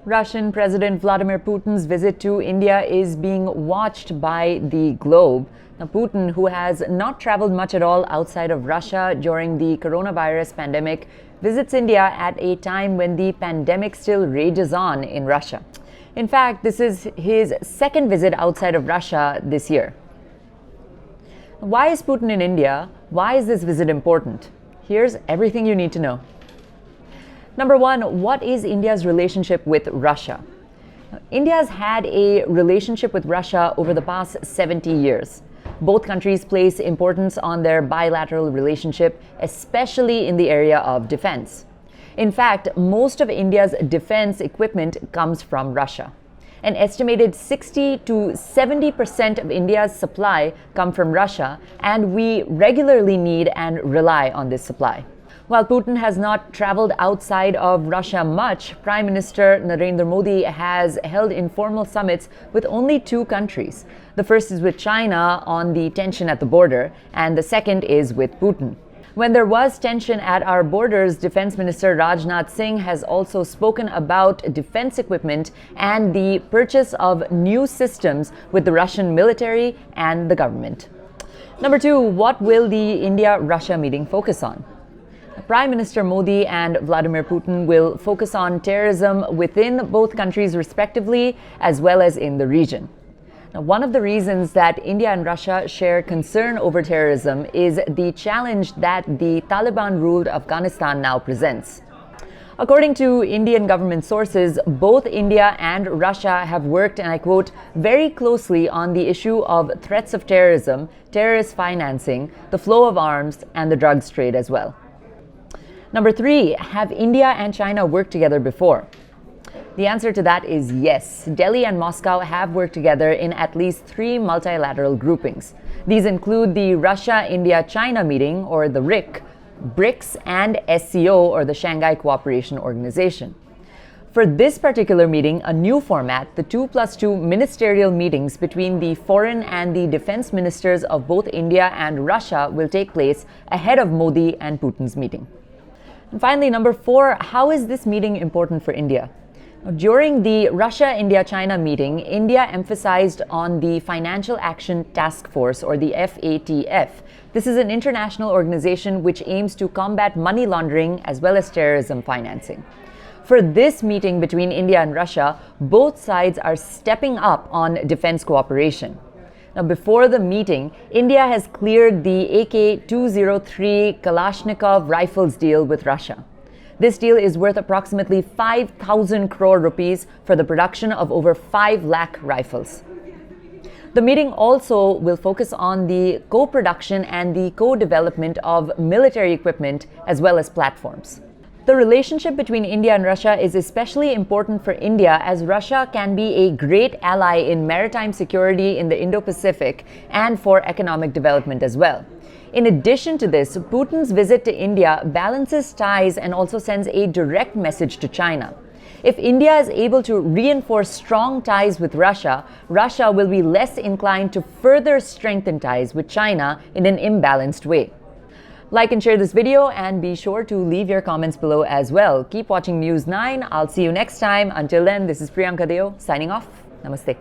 Russian President Vladimir Putin's visit to India is being watched by the globe. Now, Putin, who has not traveled much at all outside of Russia during the coronavirus pandemic, visits India at a time when the pandemic still rages on in Russia. In fact, this is his second visit outside of Russia this year. Why is Putin in India? Why is this visit important? Here's everything you need to know. Number one, what is India's relationship with Russia? India has had a relationship with Russia over the past 70 years. Both countries place importance on their bilateral relationship, especially in the area of defense. In fact, most of India's defense equipment comes from Russia. An estimated 60 to 70% of India's supply come from Russia, and we regularly need and rely on this supply. While Putin has not traveled outside of Russia much, Prime Minister Narendra Modi has held informal summits with only two countries. The first is with China on the tension at the border, and the second is with Putin. When there was tension at our borders, Defense Minister Rajnath Singh has also spoken about defense equipment and the purchase of new systems with the Russian military and the government. Number two, what will the India-Russia meeting focus on? Prime Minister Modi and Vladimir Putin will focus on terrorism within both countries respectively, as well as in the region. Now, one of the reasons that India and Russia share concern over terrorism is the challenge that the Taliban-ruled Afghanistan now presents. According to Indian government sources, both India and Russia have worked, and I quote, very closely on the issue of threats of terrorism, terrorist financing, the flow of arms, and the drugs trade as well. Number three, have India and China worked together before? The answer to that is yes. Delhi and Moscow have worked together in at least three multilateral groupings. These include the Russia-India-China meeting, or the RIC, BRICS, and SCO, or the Shanghai Cooperation Organization. For this particular meeting, a new format, the 2+2 ministerial meetings between the foreign and the defense ministers of both India and Russia will take place ahead of Modi and Putin's meeting. And finally, number four, how is this meeting important for India? During the Russia-India-China meeting, India emphasized on the Financial Action Task Force, or the FATF. This is an international organization which aims to combat money laundering as well as terrorism financing. For this meeting between India and Russia, both sides are stepping up on defense cooperation. Now, before the meeting, India has cleared the AK-203 Kalashnikov rifles deal with Russia. This deal is worth approximately 5,000 crore rupees for the production of over 5 lakh rifles. The meeting also will focus on the co-production and the co-development of military equipment as well as platforms. The relationship between India and Russia is especially important for India, as Russia can be a great ally in maritime security in the Indo-Pacific and for economic development as well. In addition to this, Putin's visit to India balances ties and also sends a direct message to China. If India is able to reinforce strong ties with Russia, Russia will be less inclined to further strengthen ties with China in an imbalanced way. Like and share this video, and be sure to leave your comments below as well. Keep watching News 9. I'll see you next time. Until then, this is Priyanka signing off. Namaste.